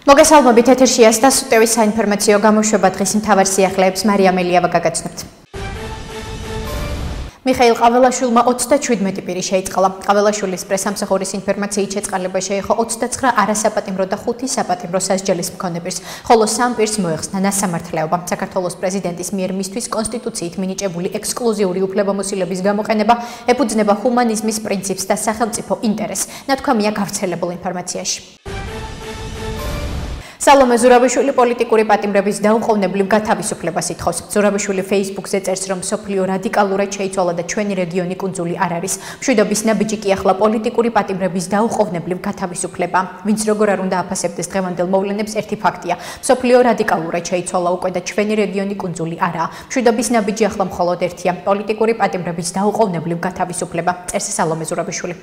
მოგესალმებით ეთერშია სტასუტევის საინფორმაციო გამოშვება დღის მთავარ სიახლეებს მარია მელიავა გაგაცნობთ. მიხეილ ყაველაშვილმა 37 პირი შეიწყალა. ყაველაშვილის პრესამსახურის ინფორმაციით შეწყალება შეეხო 29 არასაპატიმრო და 5 საპატიმრო სასჯელის მქონე პირს, ხოლო 3 პირს მოეხსნა ნასამართლეობა. საქართველოს პრეზიდენტის მიერ მისთვის კონსტიტუციით მინიჭებული ექსკლუზიური უფლებამოსილების გამოყენება ეფუძნება ჰუმანიზმის პრინციპს და სახელმწიფო ინტერესს, ნათქვამია გავრცელებულ ინფორმაციაში. სალომე ზურაბიშვილი პოლიტიკური პატიმრების დაუყოვნებლივ გათავისუფლებას ითხოვს. ზურაბიშვილი Facebook-ზე წერს, რომ სოფლიო რადიკალურად შეიცვალა და ჩვენი რეგიონი კუნძული არ არის. მშვიდობის ნაბიჯი კი ახლა პოლიტიკური პატიმრების დაუყოვნებლივ გათავისუფლება. ვინც როგორ არ უნდა აფასებდეს დღევანდელ მოვლენებს, ერთი ფაქტია. სოფლიო რადიკალურად შეიცვალა უკვე და ჩვენი რეგიონი კუნძული არაა. მშვიდობის ნაბიჯი ახლა მხოლოდ ერთია. პოლიტიკური პატიმრების დაუყოვნებლივ გათავისუფლება. წერს სალომე ზურაბიშვილი.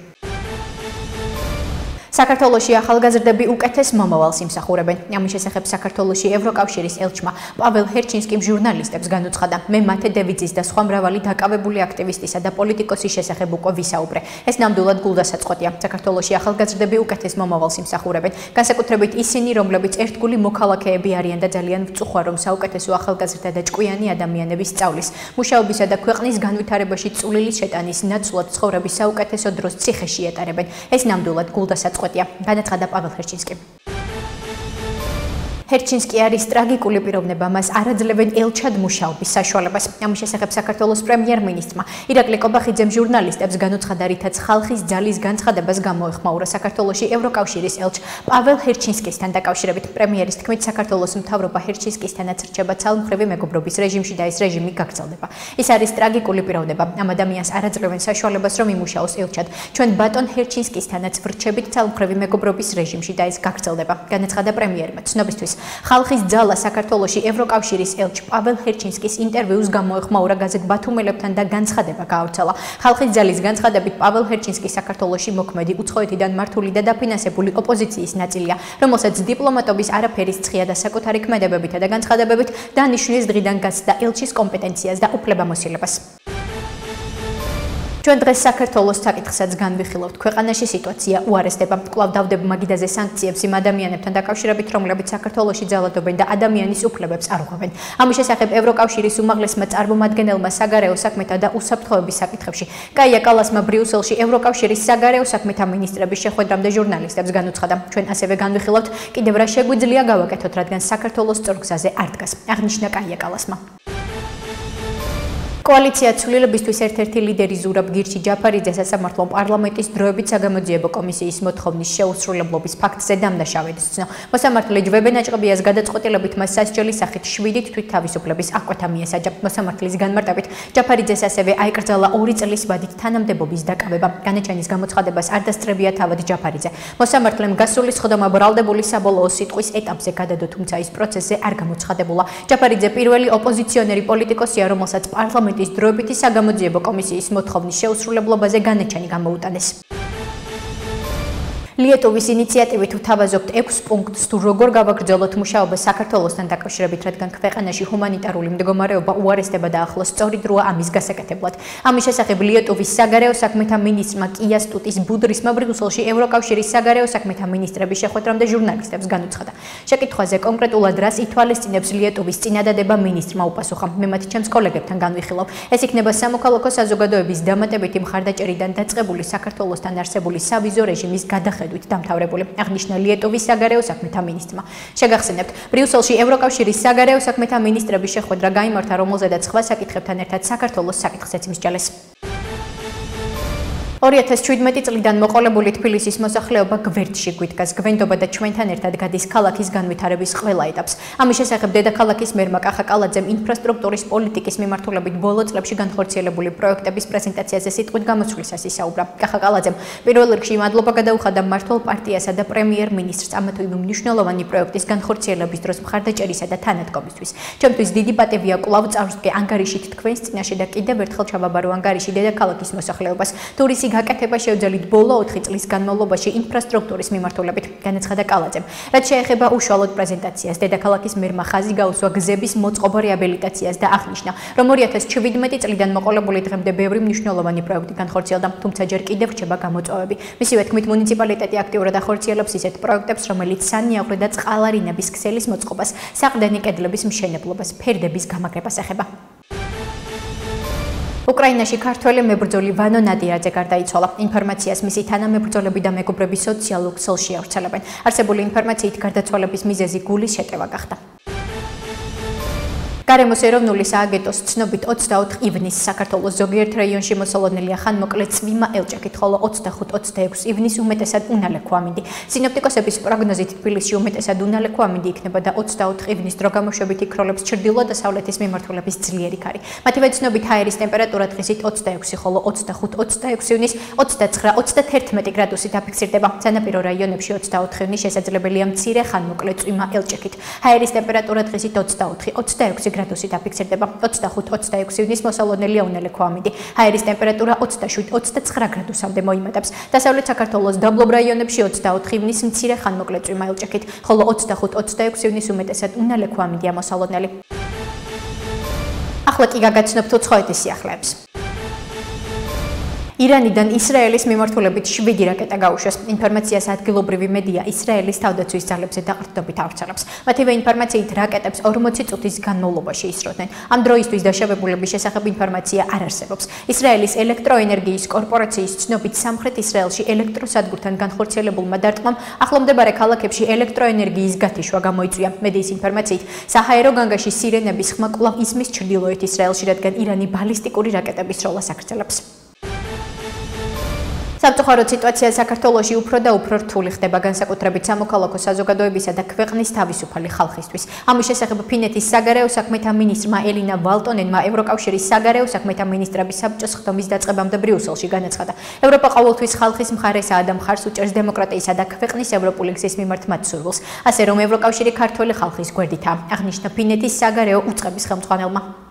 საქართველოში ახალგაზრდები უკეთეს მომავალს იმსახურებენ. ამის შესახებ საქართველოში ევროკავშირის ელჩმა პაվել ჰერჩინსკიმ ჟურნალისტებს განუცხადა, მე მათე დევიძის და სხვა მრავალი დაკავებული აქტივისტისა და პოლიტიკოსის შესახებ უკვე ვისაუბრე. ეს ნამდვილად გულდასაწყვეტია. საქართველოში ახალგაზრდები უკეთეს მომავალს იმსახურებენ. განსაკუთრებით ისინი, რომლებიც ერთგული მოქალაქეები არიან და ძალიან ვწუხვა, რომ საუკეთესო ახალგაზრდა და ჭკვიანი ადამიანების სწავლის, მუშაობისა და ქვეყნის განვითარებაში წვლილი შეტანის ნაცვლად ცხოვრების საუკეთესო დროს ციხეში ეტარებენ. ეს ნამდვილად გულდასაწყვეტია. განაცხადა პაվել ჰერჩინსკიმ. ჰერჩინსკი არის ტრაგიკული პიროვნება, მას არ აძლევენ ელჩად მუშაობის საშუალებას. ამის შესახებ საქართველოს პრემიერ-მინისტრმა ირაკლი კობახიძემ ჟურნალისტებს განუცხადა, რითაც ხალხის ძალის განცხადებას გამოეხმაურა საქართველოში ევროკავშირის ელჩ პაվել ჰერჩინსკისთან დაკავშირებით. პრემიერის თქმით, საქართველოს მთავრობა ჰერჩინსკისთანაც რჩება ცალმხრივი მეგობრობის რეჟიმში და ეს რეჟიმი გაგრძელდება. ის არის ტრაგიკული პიროვნება. ამ ადამიანს არ აძლევენ საშუალებას, რომ იმუშაოს ელჩად. ჩვენ ბატონ ჰერჩინსკისთანაც ვრჩებით ცალმხრივი მეგობრობის რეჟიმში და ეს გაგრძელდება. განაცხადა პრემიერმა. ცნობისთვის ხალხის ძალა საქართველოში ევროკავშირის ელჩ პაվել ჰერჩინსკის ინტერვიუს გამოეხმაურა გაზეთ ბათუმელებთან და განცხადება გაავრცელა. ხალხის ძალის განცხადებით პაվել ჰერჩინსკი საქართველოში მოქმედი უცხოეთიდან მართული და დაფინანსებული ოპოზიციის ნაწილია, რომელსაც დიპლომატობის არაფერი სწყია და საკუთარი ქმედებებითა და განცხადებებით დანიშნვის დღიდან გაცდა ელჩის კომპეტენციას და უფლებამოსილებას. ჩვენ დღეს საქართველოს საკითხსაც განვიხილავთ. ქვეყანაში სიტუაცია უარესდება. კვლავ დავდებ მაგიდაზე სანქციებს იმ ადამიანებთან დაკავშირებით, რომლებიც საქართველოში ძალადობენ და ადამიანის უფლებებს არ უღებენ. ამის შესახებ ევროკავშირის უმაღლესმა წარმომადგენელმა საგარეო საქმეთა და უსაფრთხოების საკითხებში კაია კალასმა ბრიუსელში ევროკავშირის საგარეო საქმეთა მინისტრების შეხვედრამდე ჟურნალისტებს განუცხადა. ჩვენ ასევე განვიხილავთ კიდევ რა შეგვიძლია გავაკეთოთ, რადგან საქართველოს სწორგზაზე არ დგას. აღნიშნა კაია კალასმა. კოალიცია ცვლილებისთვის ერთ-ერთი ლიდერი ზურაბ გირჩი ჯაფარიძე სასამართლომ პარლამენტის დროებით საგამოძიებო კომისიის მოთხოვნის შეუსრულებლობის ფაქტზე დამნაშავედ ცნო. მოსამართლე ჯვებენაჭყბიას გადაწყვეტილებით მას სასჯელის სახით 7 თვით თავისუფლების აღკვეთა მიესაჯა. მოსამართლის განმარტებით ჯაფარიძეს ასევე აიკრძალა 2 წლის ვადით თანამდებობის დაკავება. განაჩენის გამოცხადებას არ დასწრებია თავად ჯაფარიძე. მოსამართლემ გასული სხდომა ბრალდებული საბოლოო სიტყვის ეტაპზე გადადო, თუმცა ის პროცესზე არ გამოცხადებულა. ჯაფარიძე პირველი ოპოზიციონერი პოლიტიკოსია, რომელსაც პარლამენტის დროებითი საგამოძიებო კომისიის მოთხოვნის შეუსრულებლობაზე განაჩენი გამოუტანეს. ლიეტოვის ინიციატივით ვთავაზობთ 6 პუნქტს თუ როგორ გავაგრძელოთ მუშაობა საქართველოსთან დაკავშირებით, რადგან ქვეყანაში ჰუმანიტარული მდგომარეობა უარესდება და ახლოს სწორი დროა ამის გასაკეთებლად. ამის შესახებ ლიეტოვის საგარეო საქმეთა მინისტრმა კია სტუტის ბუდრისმა ბრიუსელში ევროკავშირის საგარეო საქმეთა მინისტრების შეხვედრამდე ჟურნალისტებს განუცხადა. შეკითხვაზე კონკრეტულად რას ითვალისწინებს ლიეტოვის წინადადება მინისტრმა უპასუხა. მე მათ ჩემს კოლეგებთან განვიხილავ. ეს იქნება სამოქალაქო საზოგადოების დამატებითი მხარდაჭერიდან დაწყებული საქართველოსთან არსებული სავიზო რეჟიმის გადახედვა დამთავრებული, აღნიშნა ლიეტოვის საგარეო საქმეთა მინისტრმა. შეგახსენებთ, ბრიუსელში ევროკავშირის საგარეო საქმეთა მინისტრების შეხვედრა გაიმართა, რომელზედაც სხვა საკითხებთან ერთად საქართველოს საკითხზეც მისჯელეს. 2017 წლიდან მოყოლებული თბილისის მოსახლეობა გვერდში გვიდგას. გვენდობა და ჩვენთან ერთად გადის ქალაქის განვითარების ყველა ეტაპს. ამის შესახებ დედაქალაქის მერმა კახა კალაძემ ინფრასტრუქტურის პოლიტიკის მიმართულებით ბოლო წლებში განხორციელებული პროექტების პრეზენტაციაზე სიტყვით გამოსვლისას ისაუბრა. კახა კალაძემ პირველ რიგში მადლობა გადაუხადა მმართველ პარტიასა და პრემიერ-მინისტრს ამ თუ იმ მნიშვნელოვანი პროექტის განხორციელების დროს მხარდაჭერისა და თანადგომისთვის. ჩემთვის დიდი პატივია კვლავ წარვსდგე ანგარიშით თქვენს წინაშე და კიდევ ერთხელ ჩავაბარო ანგარიში დედაქალაქის მოსახლეობას. თუ რისი გაკეთება შეუძლიათ ბოლო 4 წლის განმავლობაში ინფრასტრუქტურის მიმართულებით, განაცხადა კალაძემ. რაც შეეხება უშუალოდ პრეზენტაციას, დედაქალაქის მერმა ხაზი გაუსვა გზების მოწყობა რეაბილიტაციას და აღნიშნა, რომ 2017 წლიდან მოყოლებული დღემდე ბევრი მნიშვნელოვანი პროექტი განხორციელდა, თუმცა ჯერ კიდევ რჩება გამოწვევები. მისივე თქმით, მუნიციპალიტეტი აქტიურად ახორციელებს ისეთ პროექტებს, რომელიც სანიაღვრე და წყალარინების ქსელის მოწყობას, საყრდენი კედლების მშენებლობას, ფერდების გამაგრებას ეხება. უკრაინაში ქართველი მებრძოლი ვანო ნადიაძე გარდაიცვალა. ინფორმაციას მისი თანამებრძოლები და მეგობრები სოციალურ ქსელში ავრცელებენ. არსებული ინფორმაციით გარდაცვალების მიზეზი გულის შეტევა გახდა. გარემოს ეროვნული სააგენტოს ცნობით 24 ივნისს საქართველოს ზოგიერთ რაიონში მოსალოდნელია ხანმოკლე წვიმა ელჭექით, ხოლო 25-26 ივნისს უმეტესად უნალექო ამინდი. სინოპტიკოსების პროგნოზით თბილისში უმეტესად უნალექო ამინდი იქნება და 24 ივნისს დროგამოშვებით იქროლებს ჩრდილო-დასავლეთის მიმართულების ძლიერი ქარი. მათივე ცნობით ჰაერის ტემპერატურა დღისით 26, ხოლო 25-26 ივნისს 29-31 გრადუსით აფიქსირდება. სანაპირო რაიონებში 24 ივნისს შესაძლებელია მცირე ხანმოკლე წვიმა ელჭექით. ჰაერის ტემპერატურა დღისით 24-26 გრადუსით აფიქსირდება. 25-26 ივნისს მოსალოდნელია უნალექო ამინდი. ჰაერის ტემპერატურა 27-29 გრადუსამდე მოიმატებს. დასავლეთ საქართველოს დაბლობ რაიონებში 24 ივნისს მცირე ხანმოკლე წვიმა ელჭექით, ხოლო 25-26 ივნისს უმეტესად უნალექო ამინდია მოსალოდნელი. ახლა კი გაგაცნობთ უცხოეთის სიახლეებს. ირანიდან ისრაელის მიმართულებით 7 რაკეტა გაუშვეს. ინფორმაციას ადგილობრივი მედია ისრაელის თავდაცვის ძალებზე დაყრდნობით ავრცელებს. მათივე ინფორმაციით რაკეტებს 40 წუთის განმავლობაში ისროდნენ. ამ დროისთვის დაშავებულების შესახებ ინფორმაცია არ არსებობს. ისრაელის ელექტროენერგიის კორპორაციის ცნობით სამხრეთ ისრაელში ელექტროსადგურთან განხორციელებულმა დარტყმამ ახლომდებარე ქალაქებში ელექტროენერგიის გათიშვა გამოიწვია. მედიის ინფორმაციით, საჰაერო განგაში სირენების ხმა კვლავ ისმის ჩრდილოეთ ისრაელში, რადგან ირანი ბალისტიკური რაკეტების სროლას აგრძელებს. სამწუხაროდ სიტუაცია საქართველოში უფრო და უფრო რთული ხდება, განსაკუთრებით სამოქალაქო საზოგადოებისა და ქვეყნის თავისუფალი ხალხისთვის. ამის შესახებ ფინეთის საგარეო საქმეთა მინისტრმა ელინა ვალტონენმა ევროკავშირის საგარეო საქმეთა მინისტრების საბჭოს ხდომის დაწყებამდე ბრიუსელში განაცხადა. ევროპა ყოველთვის ხალხის მხარესაა და მხარს უჭერს დემოკრატიისა და ქვეყნის ევროპული გზის მიმართ მათ სურვილს, ასე რომ ევროკავშირი ქართული ხალხის გვერდითაა, აღნიშნა ფინეთის საგარეო უწყების ხელმძღვანელმა.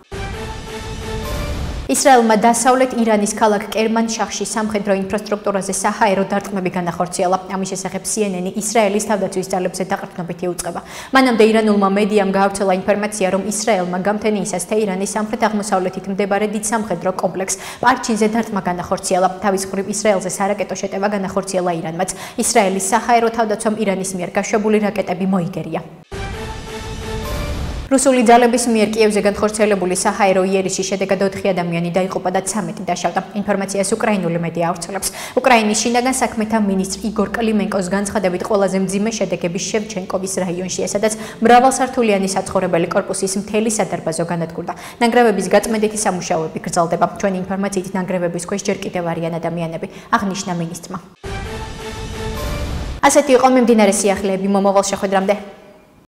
ისრაელმა დასავლეთ ირანის ქალაქ კერმანშაჰში სამხედრო ინფრასტრუქტურაზე საჰაერო დარტყმები განახორციელა. ამის შესახებ CNN ისრაელის თავდაცვის ძალებზე დაყრდნობით იუწყება. მანამდე ირანულმა მედიამ გაავრცელა ინფორმაცია, რომ ისრაელმა გამთენიისას თეირანის სამხრეთ-აღმოსავლეთით მდებარე დიდ სამხედრო კომპლექს პარჩინზე დარტყმა განახორციელა. თავის მხრივ ისრაელზე სარაკეტო შეტევა განახორციელა ირანმაც. ისრაელის საჰაერო თავდაცვამ ირანის მიერ გაშვებული რაკეტები მოიგერია. რუსული ძალების მიერ კიევზე განხორციელებული საჰაერო იერიშის შედეგად 4 ადამიანი დაიღუპა და 13 დაშავდა. ინფორმაციას უკრაინული მედია ავრცელებს. უკრაინის შინაგან საქმეთა მინისტრ იგორ კლიმენკოს განცხადებით, ყველაზე მძიმე შედეგები შევჩენკოვის რაიონშია, სადაც მრავალსართულიანი საცხოვრებელი კორპუსის მთელი სადარბაზო განადგურდა. ნანგრევების გაწმენდითი სამუშაოები გრძელდება. ჩვენი ინფორმაციით ნანგრევების ქვეშ ჯერ კიდევ არიან ადამიანები, აღნიშნა მინისტრმა. ასეთი იყო მიმდინარე სიახლეები მომავალ შეხვედრამდე.